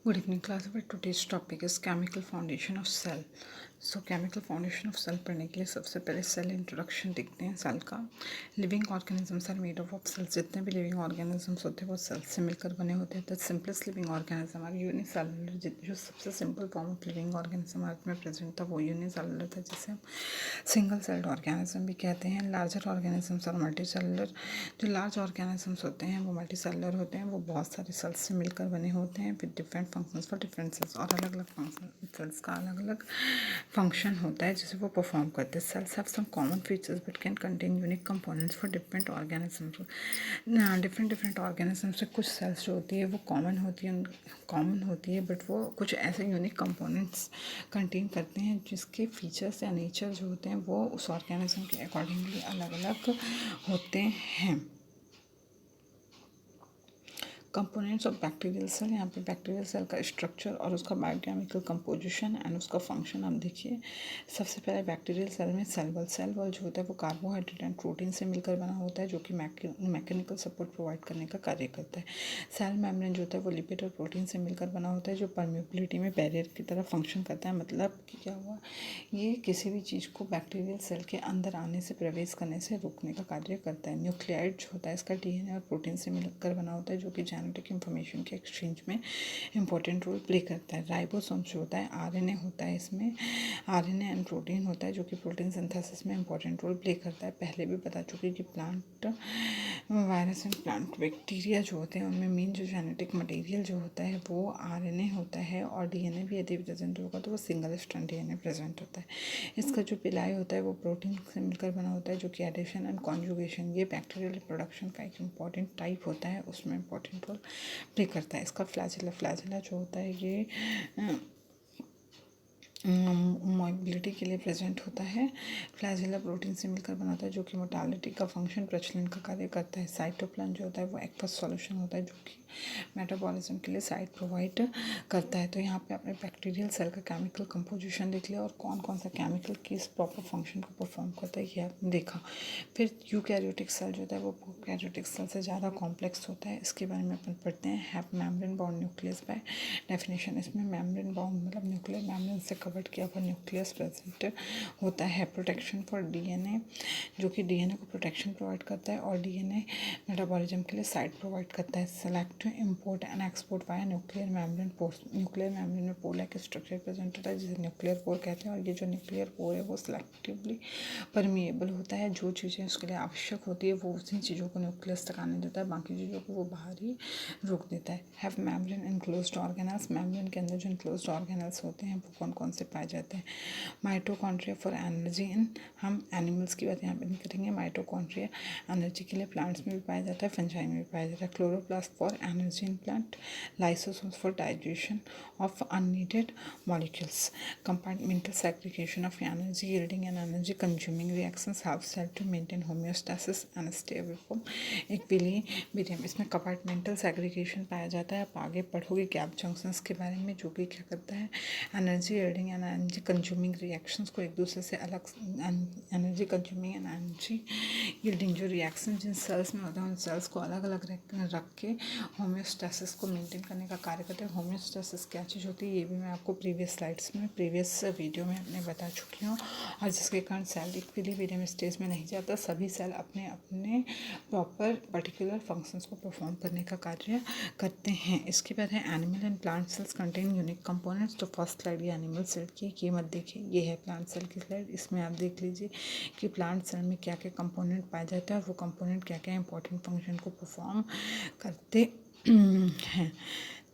Good evening class. But today's topic is chemical foundation of cell. So chemical foundation of cell पढ़ने के लिए सबसे पहले cell introduction देखते हैं सेल का। Living organisms are made of cells. जितने भी लिविंग ऑर्गेनिजम्स होते हैं वो सेल्स से मिलकर बने होते हैं। The simplest living organism are unicellular. जो सबसे simple form of living organism earth में प्रेजेंट था वो यूनिसेलुलर था, जिसे हम सिंगल सेल्ड ऑर्गेनिज्म भी कहते हैं। लार्जर ऑर्गेनिजम्स और मल्टी सेलुलर। जो लार्ज ऑर्गेनिजम्स होते हैं वो मल्टी सेलुलर होते हैं, वो बहुत सारे सेल्स से मिलकर बने होते हैं with different functions for different cells. और अलग अलग फंक्शन सेल्स का अलग अलग फंक्शन होता है जिसे वो परफॉर्म करते हैं। Cells have some common features but can contain unique components for different organisms. Different organisms से कुछ सेल्स जो होती है वो कॉमन होती है बट वो कुछ ऐसे यूनिक कंपोनेंट्स कंटेन करते हैं जिसके फीचर्स या नेचर जो होते हैं वो उस ऑर्गेनिज्म के अकॉर्डिंगली अलग अलग होते हैं। Components of bacterial cell. यहाँ पे बैक्टीरियल सेल का स्ट्रक्चर और उसका बायोकेमिकल कंपोजिशन एंड उसका फंक्शन आप देखिए। सबसे पहले बैक्टीरियल सेल में सेल वॉल जो होता है वो कार्बोहाइड्रेट एंड प्रोटीन से मिलकर बना होता है, जो कि मैकेनिकल सपोर्ट प्रोवाइड करने का कार्य करता है। सेल मेम्ब्रेन जो होता है वो लिपिड और प्रोटीन से मिलकर बना होता है, जो परमेबिलिटी में बैरियर की तरह फंक्शन करता है। मतलब कि क्या हुआ, ये किसी भी चीज़ को बैक्टीरियल सेल के अंदर आने से, प्रवेश करने से रोकने का कार्य करता है। न्यूक्लियाइड जो होता है इसका डीएनए और प्रोटीन से मिलकर बना होता है, जो कि जेनेटिक इंफॉर्मेशन के एक्सचेंज में इंपॉर्टेंट रोल प्ले करता है। राइबोसोम जो होता है आरएनए होता है, इसमें आरएनए एंड प्रोटीन होता है जो कि प्रोटीन सिंथेसिस में इंपॉर्टेंट रोल प्ले करता है। पहले भी बता चुकी कि plant virus and plant bacteria जो होते हैं उनमें मेन जो जेनेटिक मटेरियल जो होता है वो आरएनए होता है, और डीएनए भी यदि प्रेजेंट होगा तो वो सिंगल स्ट्रैंड डीएनए प्रेजेंट होता है। इसका जो पिलाई होता है वो प्रोटीन से मिलकर बना होता है, जो कि एडिशन एंड कॉन्जुगेशन, ये बैक्टीरियल रिप्रोडक्शन का एक इम्पॉर्टेंट टाइप होता है, उसमें इंपॉर्टेंट रोल प्ले करता है। इसका फ्लैजिला जो होता है ये मोबिलिटी के लिए प्रेजेंट होता है। फ्लैजिला प्रोटीन से मिलकर बना होता है जो कि मोटालिटी का फंक्शन, प्रचलन का कार्य करता है। साइटोप्लाज्म जो होता है वो एक्वस सॉल्यूशन होता है जो कि मेटाबॉलिज्म के लिए साइट प्रोवाइड करता है। तो यहाँ पे आपने बैक्टीरियल सेल का केमिकल कंपोजिशन देख लिया और कौन कौन सा केमिकल किस प्रॉपर फंक्शन को परफॉर्म करता है ये आपने देखा। फिर यूकैरियोटिक सेल जो होता है वो प्रोकैरियोटिक सेल से ज़्यादा कॉम्प्लेक्स होता है। इसके बारे में अपन पढ़ते हैं। Have membrane bound nucleus by definition. इसमें मेम्ब्रेन बाउंड मतलब न्यूक्लियर मेम्ब्रेन से कवर्ड किया हुआ न्यूक्लियस प्रेजेंट होता है। प्रोटेक्शन फॉर डीएनए, जो कि डीएनए को प्रोटेक्शन प्रोवाइड करता है और डीएनए मेटाबॉलिज्म के लिए साइट प्रोवाइड करता है। Selective import and export via nuclear membrane pore. Nuclear membrane में पोर लाइक स्ट्रक्चर प्रेजेंट होता है जिसे न्यूक्लियर पोर कहते हैं, और ये जो न्यूक्लियर पोर है वो सिलेक्टिवली परमिएबल होता है। जो चीज़ें उसके लिए आवश्यक होती है वो उसी चीज़ों को न्यूक्लियस तक आने देता है, बाकी चीज़ों को वो बाहर ही रोक देता है। Have membrane enclosed organelles. Membrane के अंदर जो इनक्लोज्ड ऑर्गेनल्स होते हैं वो कौन कौन से पाए जाते हैं। माइटोकॉन्ड्रिया फॉर एनर्जी इन, हम एनिमल्स की बात यहाँ पे नहीं करेंगे। माइटोकॉन्ड्रिया एनर्जी के लिए प्लांट्स में भी पाया जाता है, फंजाई में भी पाया जाता है। Chloroplast for energy in plant. Lysosomes for digestion of unneeded molecules. Compartmental segregation of energy yielding and energy consuming reactions have self to maintain homeostasis and stay away from equilibrium. इसमें compartmental segregation पाया जाता है। आप आगे पढ़ोगे gap junctions के बारे में, जो कि क्या करता है energy yielding and energy consuming reactions को एक दूसरे से अलग, energy consuming and energy yielding जो रिएक्शन जिन सेल्स में होते हैं उन सेल्स को अलग अलग रख के होम्योस्टेसिस को मेंटेन करने का कार्य करते हैं। होम्योस्टेसिस क्या चीज़ होती है ये भी मैं आपको प्रीवियस स्लाइड्स में, प्रीवियस वीडियो में अपने बता चुकी हूँ, और जिसके कारण सेल इक्विलिब्रियम स्टेज में नहीं जाता। सभी सेल अपने अपने प्रॉपर पर्टिकुलर फंक्शंस को परफॉर्म करने का कार्य करते हैं। इसके बाद है animal and plant cells contain unique components. तो फर्स्ट स्लाइड ये एनिमल सेल की, ये मत देखिए, ये है प्लांट सेल की स्लाइड। इसमें आप देख लीजिए कि प्लांट सेल में क्या क्या कंपोनेंट पाए जाते हैं और वो कंपोनेंट क्या क्या इंपॉर्टेंट फंक्शन को परफॉर्म करते हैं।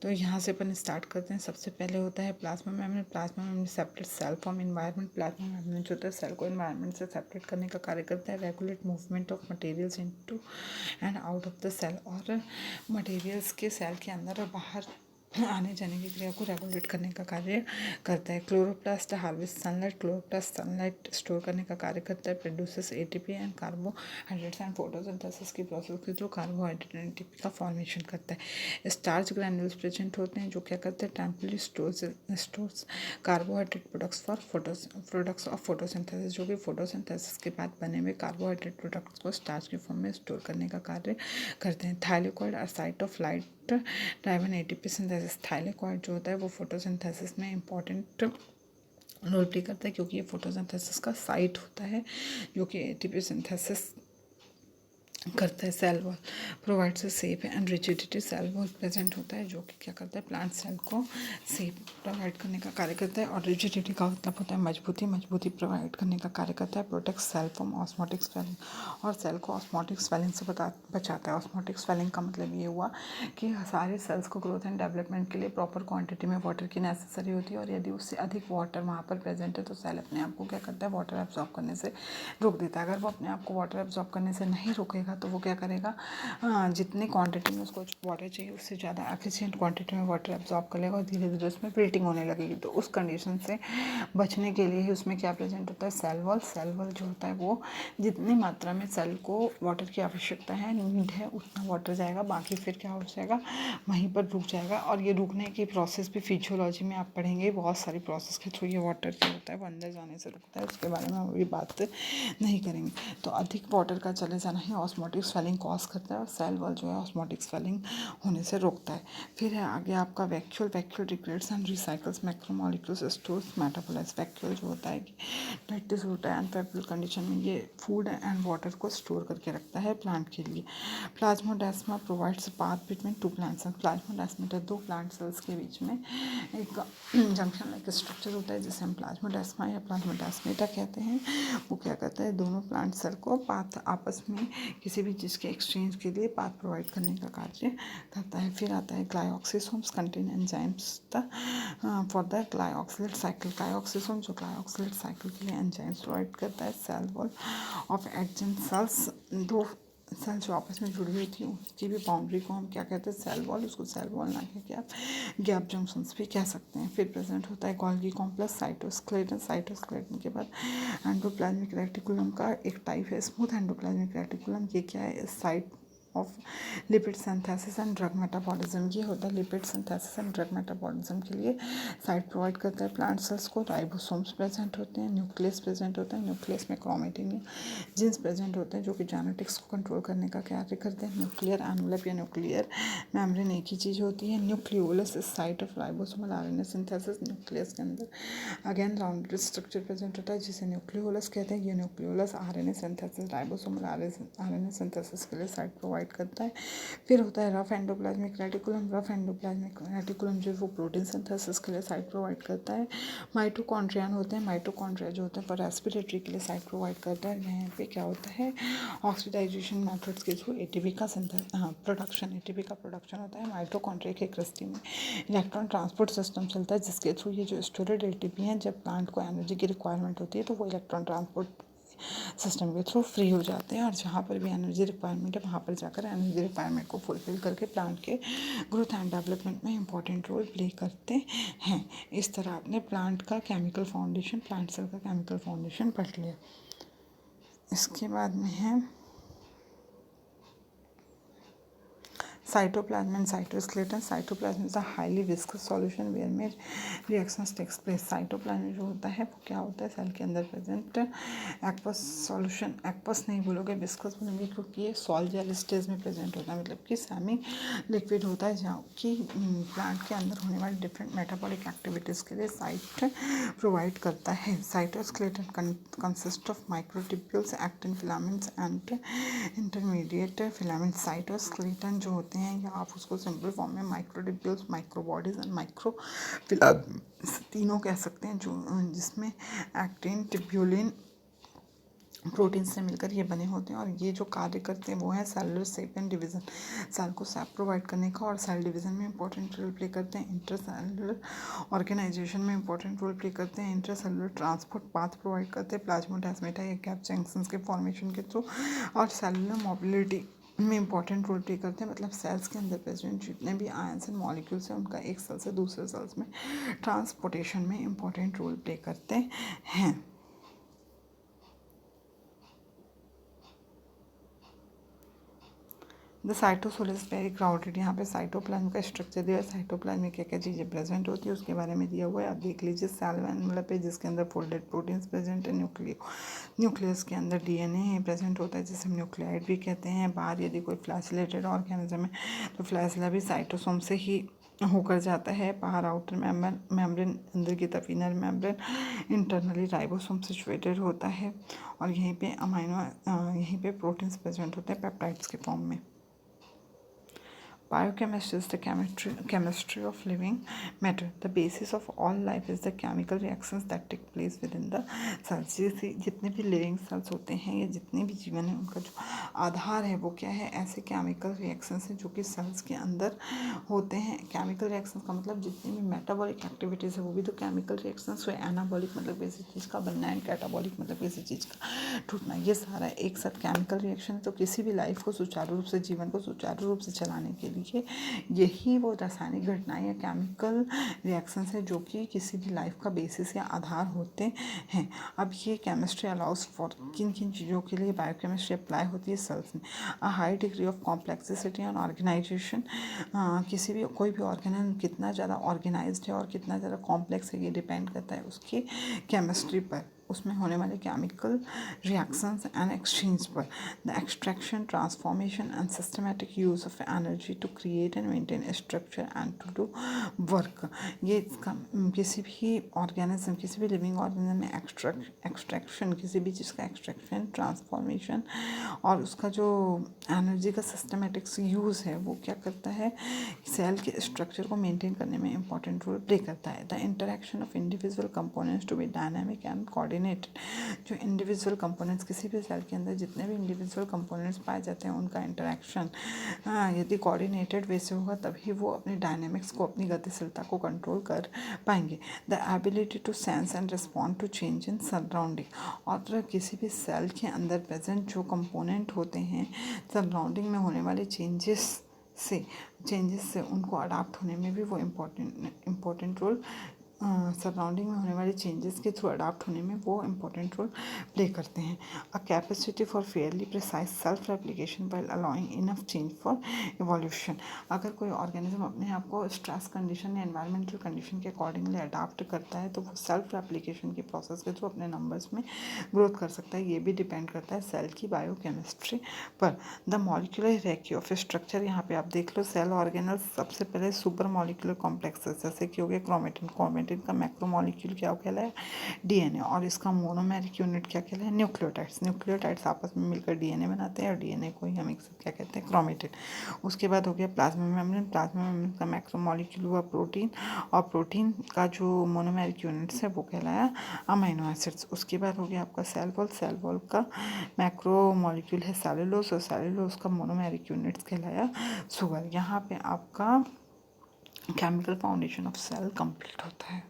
तो यहाँ से अपन स्टार्ट करते हैं। सबसे पहले होता है plasma membrane. Plasma membrane separate cell from environment. Plasma membrane जो होता है सेल को एनवायरनमेंट से सेपरेट करने का कार्य करता है। Regulate movement of materials into and out of the cell, और मटेरियल्स के सेल के अंदर और बाहर आने जाने की क्रिया को रेगुलेट करने का कार्य करता है। Chloroplast harvest sunlight. Chloroplast sunlight store करने का कार्य करता है। Produces ATP and carbohydrates and photosynthesis की प्रोसेस के थ्रू कार्बोहाइड्रेट एंड एटीपी का फॉर्मेशन करता है। स्टार्च ग्रैन्यूल्स प्रेजेंट होते हैं जो क्या करते हैं, temporary stores carbohydrate products of photosynthesis, जो कि फोटोसिंथेसिस के बाद बने हुए कार्बोहाइड्रेट प्रोडक्ट्स को स्टार्च के फॉर्म में स्टोर करने का कार्य करते हैं। Thylakoid are site of light driven ATP synthesis. Thylakoid जो होता है वो फोटोसिंथेसिस में इंपॉर्टेंट रोल प्ले करता है, क्योंकि ये फोटोसिंथेसिस का साइट होता है जो कि एटीपी सिंथेसिस करता है। Cell wall provides a shape and rigidity. Cell wall present होता है जो कि क्या करता है, प्लांट सेल को शेप प्रोवाइड करने का कार्य करता है, और रिजिडिटी का मतलब होता है मजबूती। मजबूती प्रोवाइड करने का कार्य करता है। Protect cell from osmotic swelling, और सेल को ऑस्मोटिक स्वेलिंग से बचाता है। ऑस्मोटिक स्वेलिंग का मतलब ये हुआ कि सारे सेल्स को ग्रोथ एंड डेवलपमेंट के लिए प्रॉपर क्वांटिटी में वाटर की नेसेसरी होती है, और यदि उससे अधिक वाटर वहाँ पर प्रेजेंट है तो सेल अपने आप को क्या करता है, वाटर एब्जॉर्ब करने से रोक देता है। अगर वो अपने आप को वाटर एब्जॉर्ब करने से नहीं रोकेगा तो वो क्या करेगा, जितनी क्वांटिटी में उसको वाटर चाहिए उससे ज़्यादा एफिशिएंट क्वांटिटी में वाटर एब्जॉर्ब कर लेगा, और धीरे धीरे उसमें विल्टिंग होने लगेगी। तो उस कंडीशन से बचने के लिए ही उसमें क्या प्रेजेंट होता है, सेल वॉल। सेल वॉल जो होता है वो जितनी मात्रा में सेल को वाटर की आवश्यकता है, नीड है, उतना वाटर जाएगा, बाकी फिर क्या हो जाएगा, वहीं पर रुक जाएगा। और ये रुकने की प्रोसेस भी फिजियोलॉजी में आप पढ़ेंगे, बहुत सारी प्रोसेस के थ्रू ये वाटर जो होता है वो अंदर जाने से रुकता है। उसके बारे में हम अभी बात नहीं करेंगे। तो अधिक वाटर का चले जाना ही ऑस्मोटिक स्वेलिंग कॉज करता है, और सेल वॉल जो है ऑस्मोटिक स्वेलिंग होने से रोकता है। फिर है आगे आपका vacuole. Vacuole degrades and recycles macromolecules, stores, metabolize. Vacuole जो होता है कि डेट होता है अनफेवरेबल कंडीशन में ये फूड एंड वाटर को स्टोर करके रखता है प्लांट के लिए। Plasmodesma provides path between two plants. Plasmodesmata दो प्लांट सेल्स के बीच में एक जंक्शन लाइक स्ट्रक्चर होता है जिसे हम प्लाज्मोडेस्मा या प्लाज्मोडेस्मेटा कहते हैं। वो क्या करता है, दोनों प्लांट सेल को पाथ आपस में किसी भी चीज़ के एक्सचेंज के लिए पाथ प्रोवाइड करने का कार्य करता है। फिर आता है glyoxysomes contain enzymes for the glyoxylate cycle. Glyoxysome जो ग्लाइऑक्सिलेट साइकिल के लिए एंजाइम्स प्रोवाइड करता है। Cell wall of adjacent cells, दो सेल जो आपस में जुड़ी हुई थी उसकी भी बाउंड्री को हम क्या कहते हैं, सेल वॉल। उसको सेल वॉल ना कह के आप गैप जंक्शंस भी कह सकते हैं। फिर प्रेजेंट होता है गोल्गी कॉम्प्लेक्स, साइटोस्केलेटन। साइटोस्केलेटन के बाद एंडोप्लाज्मिक रेटिकुलम का एक टाइप है स्मूथ एंडोप्लाज्मिक रेटिकुलम। ये क्या है, site of lipid synthesis and drug metabolism. ये होता है lipid synthesis and drug metabolism के लिए साइट प्रोवाइड करता है प्लांट सेल्स को। राइबोसोम्स प्रेजेंट होते हैं, न्यूक्लियस प्रेजेंट होता है, न्यूक्लियस में क्रोमेटिन जीन्स प्रेजेंट होते हैं जो कि जेनेटिक्स को कंट्रोल करने का कार्य करते हैं। न्यूक्लियर एनवलप या न्यूक्लियर मेम्ब्रेन एक ही चीज़ होती है। Nucleolus is site of ribosomal RNA synthesis. Nucleus के अंदर अगेन राउंडेड स्ट्रक्चर प्रेजेंट होता है जिसे न्यूक्लियोलस कहते हैं। ये nucleolus RNA synthesis, ribosomal RNA synthesis के लिए साइट प्रोवाइड करता है। फिर होता है rough endoplasmic reticulum. Rough endoplasmic reticulum जो वो प्रोटीन सिंथेसिस के लिए साइट प्रोवाइड करता है। माइटोकॉन्ड्रियन होते हैं, माइटोकॉन्ड्रिया जो होते हैं वो रेस्पिरेटरी के लिए साइट प्रोवाइड करता है। यहाँ पे क्या होता है, ऑक्सीडाइजेशन मेथड्स के थ्रू एटीपी का प्रोडक्शन, एटीपी का प्रोडक्शन होता है। माइटोकॉन्ड्रिया के क्रिस्टी में इलेक्ट्रॉन ट्रांसपोर्ट सिस्टम चलता है जिसके थ्रू ये जो स्टोरेड एटीपी हैं, जब प्लांट को एनर्जी की रिक्वायरमेंट होती है तो वो इलेक्ट्रॉन ट्रांसपोर्ट सिस्टम के थ्रू फ्री हो जाते हैं, और जहाँ पर भी एनर्जी रिक्वायरमेंट है वहाँ पर जाकर एनर्जी रिक्वायरमेंट को फुलफिल करके प्लांट के ग्रोथ एंड डेवलपमेंट में इंपॉर्टेंट रोल प्ले करते हैं। इस तरह आपने प्लांट का केमिकल फाउंडेशन, प्लांट सेल का केमिकल फाउंडेशन पढ़ लिया। इसके बाद में है cytoplasm and cytoskeleton. Cytoplasm is a highly viscous solution where reactions takes place. cytoplasm जो होता है वो क्या होता है, सेल के अंदर प्रेजेंट एक्वस सॉल्यूशन, एक्वस नहीं बोलोगे विस्कस बोलोगे क्योंकि ये सॉल्जर स्टेज में प्रेजेंट होता है, मतलब कि सेमी लिक्विड होता है जहाँ कि प्लांट के अंदर होने वाली डिफरेंट मेटाबॉलिक एक्टिविटीज़ के लिए साइट प्रोवाइड करता है। Cytoskeleton consist of microtubules, actin filaments and intermediate filament. Cytoskeleton जो होते हैं या आप उसको सिंपल फॉर्म में माइक्रोट्यूब्यूल्स, माइक्रोबॉडीज एंड माइक्रोफिलामेंट्स तीनों कह सकते हैं, जो जिसमें एक्टिन, ट्यूब्यूलिन, प्रोटीन से मिलकर ये बने होते हैं, और ये जो कार्य करते हैं वो है cellular shape and division, cell को शेप प्रोवाइड करने का, और सेल डिवीजन में इंपॉर्टेंट रोल प्ले करते हैं। इंटरसेलुलर ऑर्गेनाइजेशन में इंपॉर्टेंट रोल प्ले करते हैं। इंटरसेलुलर ट्रांसपोर्ट पाथ प्रोवाइड करते हैं प्लाज्मोडेस्माटा या गैप जंक्शंस के फॉर्मेशन के थ्रू, और सेलुलर मोबिलिटी में इंपॉर्टेंट रोल प्ले करते हैं, मतलब सेल्स के अंदर प्रेजेंट जितने भी आयंस एंड मॉलिक्यूल्स हैं उनका एक सेल से दूसरे सेल्स में ट्रांसपोर्टेशन में इंपॉर्टेंट रोल प्ले करते हैं। The cytosol is very crowded. यहाँ पे साइटोप्लाज्म का स्ट्रक्चर दिया है, साइटोप्लाज्म में क्या क्या चीज़ें प्रेजेंट होती है उसके बारे में दिया हुआ है। आप देख लीजिए। सेल एनवेलप है जिसके अंदर फोल्डेड प्रोटीन्स प्रेजेंट है। न्यूक्लियस के अंदर डीएनए प्रेजेंट होता है जिसे हम न्यूक्लियाइड भी कहते हैं। बाहर यदि कोई फ्लैसिलेटेड ऑर्गेनिज्म है तो फ्लैसिला भी साइटोसोम से ही होकर जाता है। बाहर आउटर मेम्ब्रेन, अंदर की तरफ inner membrane. Internally ribosome situated होता है और यहीं पे यहीं पे प्रोटीन्स प्रेजेंट होते हैं पेप्टाइड्स के फॉर्म में। Biochemistry is the chemistry of living matter. The basis of all life is the chemical reactions that take place within the cells. जितने भी लिविंग सेल्स होते हैं या जितने भी जीवन है उनका जो आधार है वो क्या है, ऐसे केमिकल रिएक्शंस हैं जो कि सेल्स के अंदर होते हैं। केमिकल रिएक्शंस का मतलब जितनी भी मेटाबॉलिक एक्टिविटीज़ है वो भी तो केमिकल रिएक्शंस हुए। एनाबॉलिक मतलब किसी चीज़ का बनना है, कैटाबॉलिक मतलब किसी चीज़ का टूटना। ये सारा एक साथ केमिकल रिएक्शन है। तो किसी भी लाइफ को सुचारू रूप से, जीवन को सुचारू रूप से चलाने के लिए यही वो रासायनिक घटनाएं या केमिकल रिएक्शंस है जो कि किसी भी लाइफ का बेसिस या आधार होते हैं। अब ये केमिस्ट्री अलाउज फॉर किन किन चीज़ों के लिए बायोकेमिस्ट्री अप्लाई होती है सेल्स में। A high degree of complexity and organisation. किसी भी कोई भी ऑर्गेनिज्म कितना ज़्यादा ऑर्गेनाइज्ड है और कितना ज़्यादा कॉम्प्लेक्स है ये डिपेंड करता है उसकी केमिस्ट्री पर, उसमें होने वाले केमिकल रिएक्शंस एंड एक्सचेंज पर। The extraction, transformation and systematic use of energy to create and maintain structure and to do work. ये इसका किसी भी ऑर्गेनिज्म, किसी भी लिविंग ऑर्गेनिज्म में एक्सट्रैक्शन, किसी भी चीज़ का एक्सट्रैक्शन, ट्रांसफॉर्मेशन और उसका जो एनर्जी का सिस्टमेटिक्स यूज़ है वो क्या करता है, सेल के स्ट्रक्चर को मेंटेन करने में इंपॉर्टेंट रोल प्ले करता है। The interaction of individual components to be dynamic and coordinated. जो इंडिविजुअल कंपोनेंट्स किसी भी सेल के अंदर जितने भी इंडिविजुअल कंपोनेंट्स पाए जाते हैं उनका इंटरेक्शन यदि कोऑर्डिनेटेड वे से होगा तभी वो अपनी डायनेमिक्स को, अपनी गतिशीलता को कंट्रोल कर पाएंगे। The ability to sense and respond to change in surrounding. और किसी भी सेल के अंदर प्रेजेंट जो कंपोनेंट होते हैं सराउंडिंग में होने वाले चेंजेस से उनको अडाप्ट होने में भी वो इम्पोर्टेंट रोल, सराउंडिंग में होने वाले चेंजेस के थ्रू अडाप्ट होने में वो इम्पोर्टेंट रोल प्ले करते हैं। A capacity for Fairlie precise self replication while allowing enough change for evolution. अगर कोई ऑर्गेनिज्म अपने आप को स्ट्रेस कंडीशन या एनवायरमेंटल कंडीशन के अकॉर्डिंगली अडाप्ट करता है तो वो सेल्फ रेप्लिकेशन के प्रोसेस के थ्रू अपने नंबर्स में ग्रोथ कर सकता है। ये भी डिपेंड करता है सेल की बायोकेमिस्ट्री पर। The molecular hierarchy of structure, यहाँ पे आप देख लो सेल ऑर्गेनल सबसे पहले सुपर मॉलिक्यूलर कॉम्प्लेक्सेस जैसे कि हो गया क्रोमेटिन का मैक्रोमॉलिक्यूल क्या कहलाया, डीएनए, और इसका मोनोमेरिक यूनिट क्या कहलाया, न्यूक्लियोटाइड्स आपस में मिलकर डीएनए बनाते हैं और डीएनए को ही हम एक क्या कहते हैं, क्रोमेटिन। उसके बाद हो गया प्लाज्मा मेम्ब्रेन का मैक्रोमॉलिक्यूल हुआ प्रोटीन, और प्रोटीन का जो मोनोमेरिक यूनिट्स है वो कहलाया अमीनो एसिड्स। उसके बाद हो गया आपका सेल वॉल का मैक्रोमॉलिक्यूल है सेलुलोज, और सेलुलोज का मोनोमेरिक यूनिट्स कहलाया शुगर। यहाँ पे आपका chemical foundation of cell complete होता है।